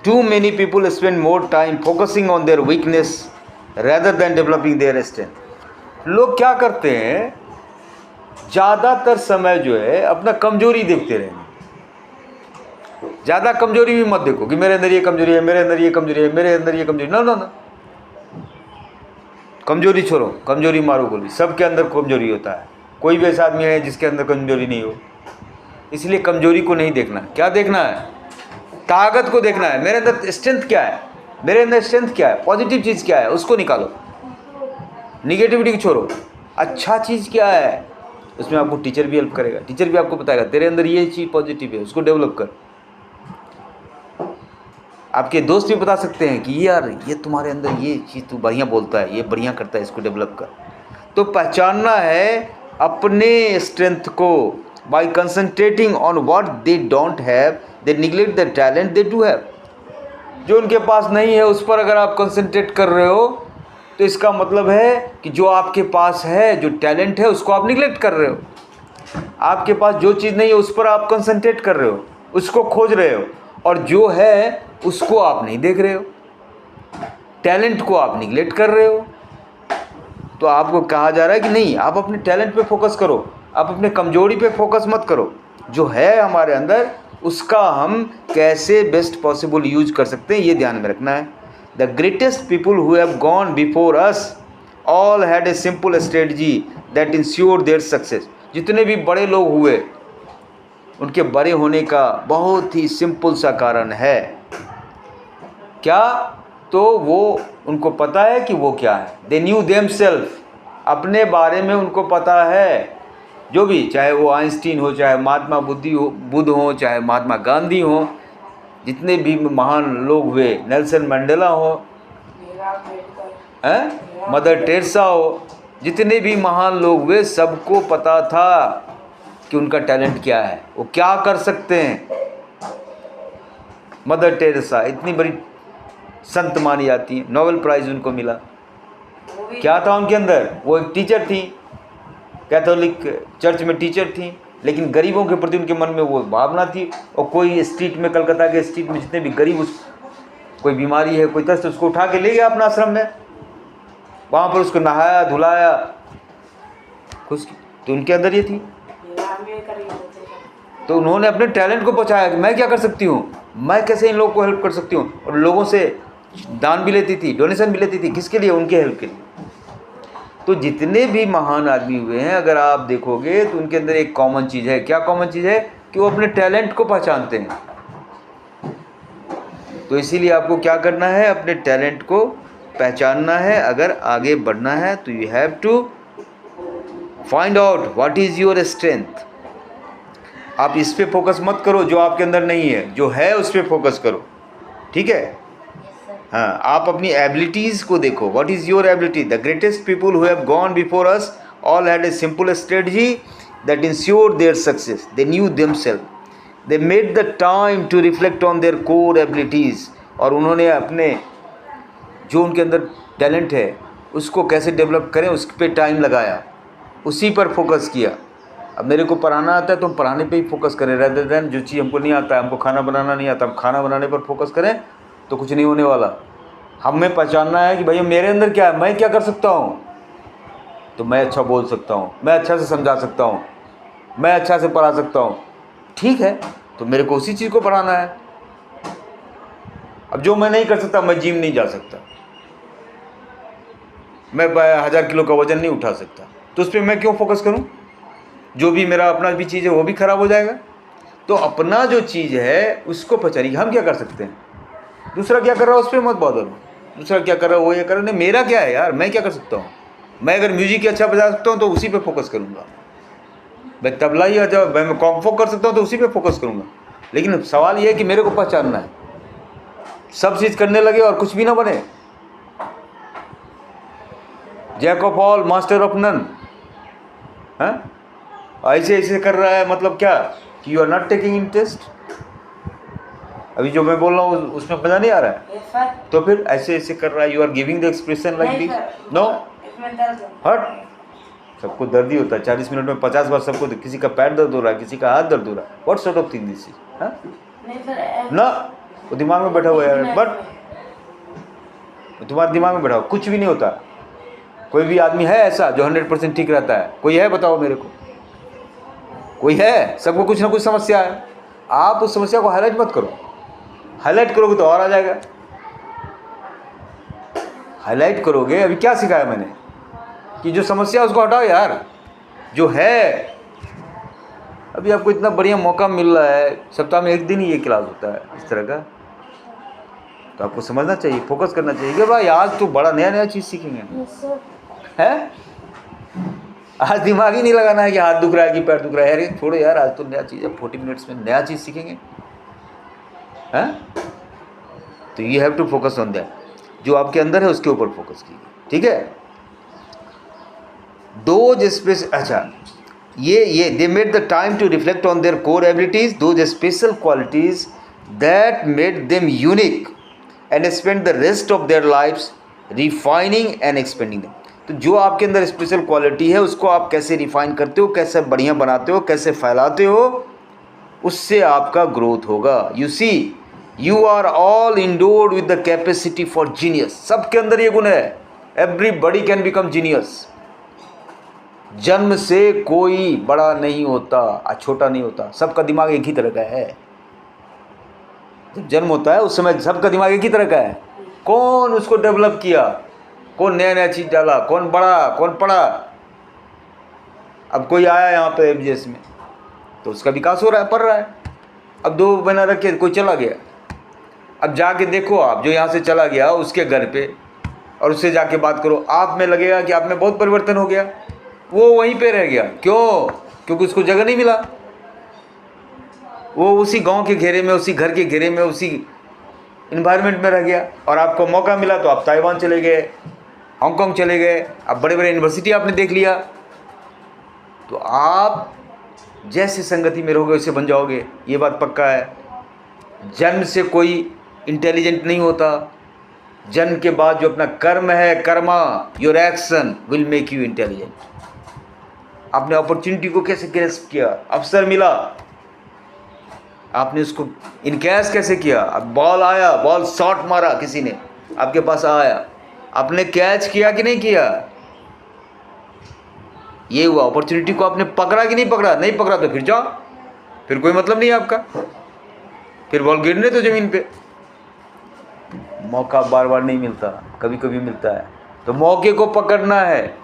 Too many people spend more time focusing on their weakness rather than developing their strength। लोग क्या करते हैं, ज़्यादातर समय जो है अपना कमजोरी देखते रहेंगे। ज़्यादा कमजोरी भी मत देखो कि मेरे अंदर ये कमजोरी है, मेरे अंदर ये कमजोरी है, मेरे अंदर ये कमजोरी, ना ना ना, कमजोरी छोड़ो, कमजोरी मारो गोली। सबके अंदर कमजोरी होता है, कोई भी ऐसा आदमी है जिसके अंदर कमजोरी नहीं हो। इसलिए कमजोरी को नहीं देखना, क्या देखना है, ताकत को देखना है। मेरे अंदर स्ट्रेंथ क्या है, मेरे अंदर स्ट्रेंथ क्या है, पॉजिटिव चीज़ क्या है, उसको निकालो, निगेटिविटी को छोड़ो। अच्छा चीज़ क्या है, उसमें आपको टीचर भी हेल्प करेगा, टीचर भी आपको बताएगा तेरे अंदर ये चीज़ पॉजिटिव है, उसको डेवलप कर। आपके दोस्त भी बता सकते हैं कि यार ये तुम्हारे अंदर ये चीज़ तू बढ़िया बोलता है, ये बढ़िया करता है, इसको डेवलप कर। तो पहचानना है अपने स्ट्रेंथ को। By concentrating on what they don't have they neglect the talent they do have. जो उनके पास नहीं है उस पर अगर आप कंसंट्रेट कर रहे हो तो इसका मतलब है कि जो आपके पास है, जो टैलेंट है, उसको आप निगलेक्ट कर रहे हो। आपके पास जो चीज़ नहीं है उस पर आप कंसंट्रेट कर रहे हो, उसको खोज रहे हो, और जो है उसको आप नहीं देख रहे हो, टैलेंट को आप निगलेक्ट कर रहे हो। तो आपको कहा जा रहा है कि नहीं, आप अपने टैलेंट पे फोकस करो, आप अपने कमजोरी पे फोकस मत करो। जो है हमारे अंदर उसका हम कैसे बेस्ट पॉसिबल यूज कर सकते हैं, ये ध्यान में रखना है। The greatest people who have gone before us all had a simple strategy that ensured their success. जितने भी बड़े लोग हुए उनके बड़े होने का बहुत ही सिंपल सा कारण है। क्या? तो वो उनको पता है कि वो क्या है। दे न्यू देमसेल्फ, अपने बारे में उनको पता है। जो भी, चाहे वो आइंस्टीन हो, चाहे महात्मा बुद्ध हो, चाहे महात्मा गांधी हो, जितने भी महान लोग हुए, नेल्सन मंडेला हो, मदर टेरेसा हो, जितने भी महान लोग हुए, सबको पता था कि उनका टैलेंट क्या है, वो क्या कर सकते हैं। मदर टेरेसा इतनी बड़ी संत मानी जाती है, नोबेल प्राइज़ उनको मिला। क्या था उनके अंदर? वो एक टीचर थी, कैथोलिक चर्च में टीचर थी, लेकिन गरीबों के प्रति उनके मन में वो भावना थी। और कोई स्ट्रीट में, कलकत्ता के स्ट्रीट में जितने भी गरीब, उस कोई बीमारी है, कोई तरस, उसको उठा के ले गया अपना आश्रम में, वहाँ पर उसको नहाया धुलाया, खुश। तो उनके अंदर ये थी। तो उन्होंने अपने टैलेंट को पहुँचाया कि मैं क्या कर सकती हूँ, मैं कैसे इन लोगों को हेल्प कर सकती हूँ। और लोगों से दान भी लेती थी, डोनेशन भी लेती थी, किसके लिए? उनके हेल्प के लिए। तो जितने भी महान आदमी हुए हैं, अगर आप देखोगे तो उनके अंदर एक कॉमन चीज़ है। क्या कॉमन चीज़ है? कि वो अपने टैलेंट को पहचानते हैं। तो इसीलिए आपको क्या करना है, अपने टैलेंट को पहचानना है। अगर आगे बढ़ना है तो you have to find out what is your strength. आप इस पे फोकस मत करो जो आपके अंदर नहीं है, जो है उस पर फोकस करो, ठीक है। हाँ, आप अपनी एबिलिटीज़ को देखो। What is your ability? The greatest people who have gone before us all had a simple strategy that ensured their success. They knew themselves, they made the time to reflect on their core abilities. और उन्होंने अपने जो उनके अंदर talent है उसको कैसे develop करें, उस पर टाइम लगाया, उसी पर फोकस किया। अब मेरे को पढ़ाना आता है तो हम पढ़ाने पे ही फोकस करें, रेदर देन जो चीज़ हमको नहीं आता है, हमको खाना बनाना नहीं आता, हम खाना बनाने पर फोकस करें तो कुछ नहीं होने वाला। हमें पहचानना है कि भैया मेरे अंदर क्या है, मैं क्या कर सकता हूँ। तो मैं अच्छा बोल सकता हूँ, मैं अच्छा से समझा सकता हूँ, मैं अच्छा से पढ़ा सकता हूँ, ठीक है। तो मेरे को उसी चीज़ को पढ़ाना है। अब जो मैं नहीं कर सकता, मैं जिम नहीं जा सकता, मैं 1000 किलो का वज़न नहीं उठा सकता, तो उस पर मैं क्यों फोकस करूँ? जो भी मेरा अपना भी चीज़ है वो भी खराब हो जाएगा। तो अपना जो चीज़ है उसको पहचानिए, हम क्या कर सकते हैं। दूसरा क्या कर रहा है उस पर मत बॉदर हो, दूसरा क्या कर रहा है वो ये कर रहा है, मेरा क्या है यार, मैं क्या कर सकता हूँ। मैं अगर म्यूजिक अच्छा बजा सकता हूँ तो उसी पे फोकस करूँगा। मैं तबला ही जब मैं कॉम्फो कर सकता हूँ तो उसी पे फोकस करूँगा। लेकिन सवाल ये है कि मेरे को पहचानना है। सब चीज़ करने लगे और कुछ भी ना बने। Jack of all master of none, हाँ, ऐसे ऐसे कर रहा है, मतलब क्या कि you are not taking interest. अभी जो मैं बोल रहा हूँ उसमें मज़ा नहीं आ रहा है, तो फिर ऐसे ऐसे कर रहा है, you are giving the expression like this, no हट। सबको दर्द ही होता है 40 मिनट में 50 बार सबको, किसी का पैर दर्द हो रहा है, किसी का हाथ दर्द हो रहा है। What sort of thing this is, ना वो दिमाग में बैठा हुआ है। बट तुम्हारे दिमाग में बैठाओ, कुछ भी नहीं होता। कोई भी आदमी है ऐसा जो 100% ठीक रहता है? कोई है? बताओ मेरे को, कोई है? सबको कुछ ना कुछ समस्या है। आप उस समस्या को हाईलाइट मत करो, हाईलाइट करोगे तो और आ जाएगा। हाईलाइट करोगे, अभी क्या सिखाया मैंने कि जो समस्या उसको हटाओ यार, जो है। अभी आपको इतना बढ़िया मौका मिल रहा है, सप्ताह में 1 दिन ही ये क्लास होता है इस तरह का, तो आपको समझना चाहिए, फोकस करना चाहिए कि भाई आज तो बड़ा नया नया चीज़ सीखेंगे। है आज दिमाग ही नहीं लगाना है कि हाथ दुख रहा है कि पैर दुख रहा है। अरे छोड़ो यार, आज तो नया चीज़ है, 40 मिनट्स में नया चीज़ सीखेंगे। हैं? तो you have to focus on that, जो आपके अंदर है उसके ऊपर फोकस कीजिए, ठीक है। दोज स्पेस, अच्छा ये they made the time to reflect on their core abilities, those special qualities that made them unique and spend the rest of their lifes refining and expanding them. तो जो आपके अंदर special quality है उसको आप कैसे रिफाइन करते हो, कैसे बढ़िया बनाते हो, कैसे फैलाते हो, उससे आपका ग्रोथ होगा। You see, you are all endowed with the capacity for genius. सबके अंदर ये गुण है, एवरीबॉडी कैन बिकम जीनियस। जन्म से कोई बड़ा नहीं होता, छोटा नहीं होता, सबका दिमाग एक ही तरह का है। जब जन्म होता है उस समय सबका दिमाग एक ही तरह का है। कौन उसको डेवलप किया, कौन नया नया चीज़ डाला, कौन बड़ा, कौन पढ़ा। अब कोई आया यहाँ पे एमजीएस में तो उसका विकास हो रहा है, पढ़ रहा है। अब 2 महीना रखे कोई चला गया, अब जाके देखो आप जो यहाँ से चला गया उसके घर पे और उससे जाके बात करो, आप में लगेगा कि आप में बहुत परिवर्तन हो गया, वो वहीं पे रह गया। क्यों? क्योंकि उसको जगह नहीं मिला। वो उसी गांव के घेरे में, उसी घर के घेरे में, उसी इन्वायरमेंट में रह गया। और आपको मौका मिला तो आप ताइवान चले गए, हांगकांग चले गए, अब बड़े बड़े यूनिवर्सिटी आपने देख लिया। तो आप जैसे संगति में रहोगे वैसे बन जाओगे, ये बात पक्का है। जन्म से कोई इंटेलिजेंट नहीं होता, जन्म के बाद जो अपना कर्म है, Karma, your action will make you intelligent. आपने अपॉर्चुनिटी को कैसे ग्रैस्प किया, अवसर मिला, आपने उसको इनकैश कैसे किया। अब बॉल आया, बॉल शॉट मारा किसी ने, आपके पास आया, आपने कैच किया कि नहीं किया, ये हुआ। अपॉर्चुनिटी को आपने पकड़ा कि नहीं पकड़ा, नहीं पकड़ा तो फिर जाओ, फिर कोई मतलब नहीं आपका, फिर बॉल गिरने तो ज़मीन पे। मौका बार बार नहीं मिलता, कभी कभी मिलता है, तो मौके को पकड़ना है।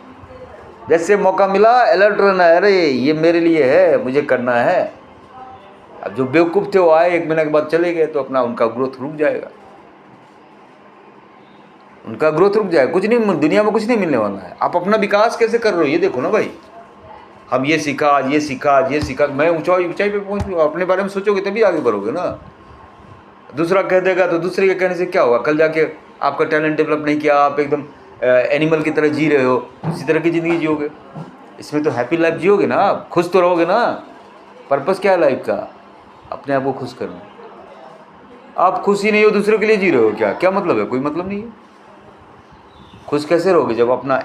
जैसे मौका मिला अलर्ट रहना है, अरे ये मेरे लिए है, मुझे करना है। अब जो बेवकूफ़ थे वो आए, 1 महीने के बाद चले गए, तो अपना उनका ग्रोथ रुक जाएगा, उनका ग्रोथ रुक जाएगा। कुछ नहीं, दुनिया में कुछ नहीं मिलने वाला है। आप अपना विकास कैसे कर रहे हो ये देखो ना भाई। हम ये सीखा, आज ये सीखा, आज ये सीखा, मैं ऊंचाई पे पहुँच, अपने बारे में सोचोगे तभी आगे बढ़ोगे ना। दूसरा कह देगा तो दूसरे के कहने से क्या होगा, कल जाके आपका टैलेंट डेवलप नहीं किया, आप एकदम एनिमल की तरह जी रहे हो, इसी तरह की ज़िंदगी जियोगे। इसमें तो हैप्पी लाइफ जियोगे ना, आप खुश तो रहोगे ना। पर्पस क्या है लाइफ का? अपने आप को खुश करना। आप खुश ही नहीं हो, दूसरों के लिए जी रहे हो, क्या मतलब है? कोई मतलब नहीं है। खुश कैसे रहोगे? जब अपना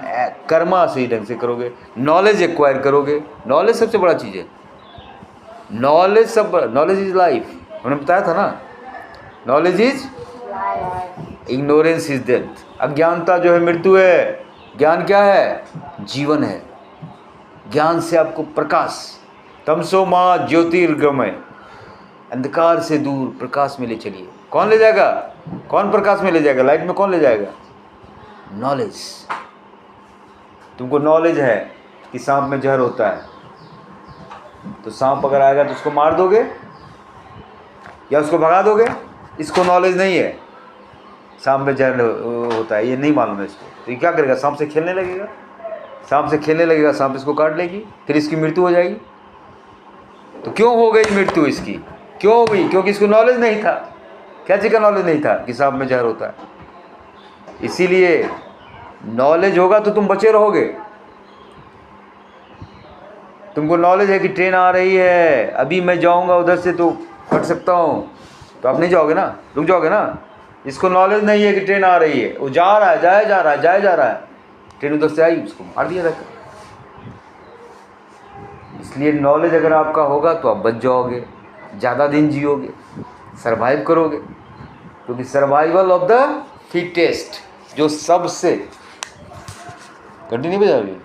कर्मा सही ढंग से करोगे, नॉलेज एक्वायर करोगे। नॉलेज सबसे बड़ा चीज़ है, नॉलेज इज लाइफ। हमने बताया था ना, knowledge is ignorance is death. अज्ञानता जो है मृत्यु है, ज्ञान क्या है? जीवन है। ज्ञान से आपको प्रकाश, तमसो माँ ज्योतिर्गमय, अंधकार से दूर प्रकाश में ले चलिए। कौन ले जाएगा? कौन प्रकाश में ले जाएगा? लाइट में कौन ले जाएगा? नॉलेज। तुमको नॉलेज है कि सांप में जहर होता है, तो सांप अगर आएगा तो उसको मार दोगे या उसको भगा दोगे? इसको नॉलेज नहीं है सांप में जहर होता है, ये नहीं मालूम है इसको, तो ये क्या करेगा? सांप से खेलने लगेगा, सांप से खेलने लगेगा, सांप इसको काट लेगी, फिर इसकी मृत्यु हो जाएगी। तो क्यों हो गई मृत्यु इसकी? क्यों हो गई? क्योंकि इसको नॉलेज नहीं था। क्या चीज़ का नॉलेज नहीं था कि सांप में जहर होता है। इसीलिए नॉलेज होगा तो तुम बचे रहोगे। तुमको नॉलेज है कि ट्रेन आ रही है, अभी मैं जाऊंगा उधर से तो कट सकता हूँ, तो आप नहीं जाओगे ना, रुक जाओगे ना। इसको नॉलेज नहीं है कि ट्रेन आ रही है, वो जा रहा है, जाए जा रहा है, ट्रेन उधर से आई, उसको मार दिया जाकर। इसलिए नॉलेज अगर आपका होगा तो आप बच जाओगे, ज़्यादा दिन जियोगे, सरवाइव करोगे, क्योंकि सर्वाइवल ऑफ द फिटेस्ट, जो सबसे कंटिन्यू बजाओगे,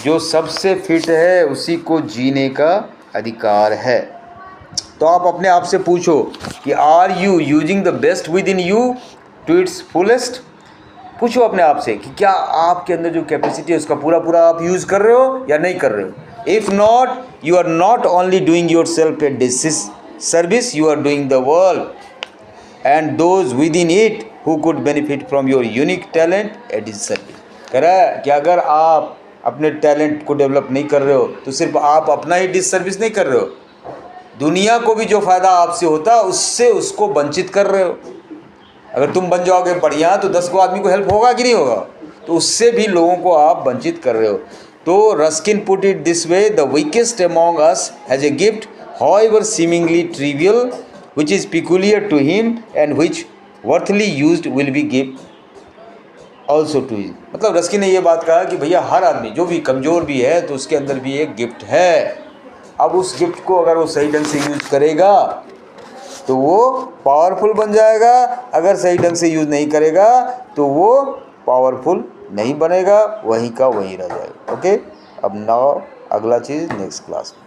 जो सबसे फिट है उसी को जीने का अधिकार है। तो आप अपने आप से पूछो कि are you using the best within you to its fullest. पूछो अपने आप से कि क्या आपके अंदर जो कैपेसिटी है उसका पूरा पूरा आप यूज़ कर रहे हो या नहीं कर रहे हो। If not, you are not only doing yourself a service, you are doing the world and those within it who could benefit from your unique talent a disservice. कह रहा है कि अगर आप अपने टैलेंट को develop नहीं कर रहे हो तो सिर्फ आप अपना ही डिसर्विस नहीं कर रहे हो, दुनिया को भी जो फ़ायदा आपसे होता है उससे उसको वंचित कर रहे हो। अगर तुम बन जाओगे बढ़िया तो 10 को आदमी को हेल्प होगा कि नहीं होगा, तो उससे भी लोगों को आप वंचित कर रहे हो। तो Ruskin put it this way, the weakest among us has a gift however seemingly trivial which is peculiar to him and which worthily used will be give also to him. मतलब रस्किन ने ये बात कहा कि भैया हर आदमी जो भी कमज़ोर भी है तो उसके अंदर भी एक गिफ्ट है। अब उस गिफ्ट को अगर वो सही ढंग से यूज़ करेगा तो वो पावरफुल बन जाएगा, अगर सही ढंग से यूज़ नहीं करेगा तो वो पावरफुल नहीं बनेगा, वहीं का वहीं रह जाएगा। ओके, अब नाउ अगला चीज़ नेक्स्ट क्लास में।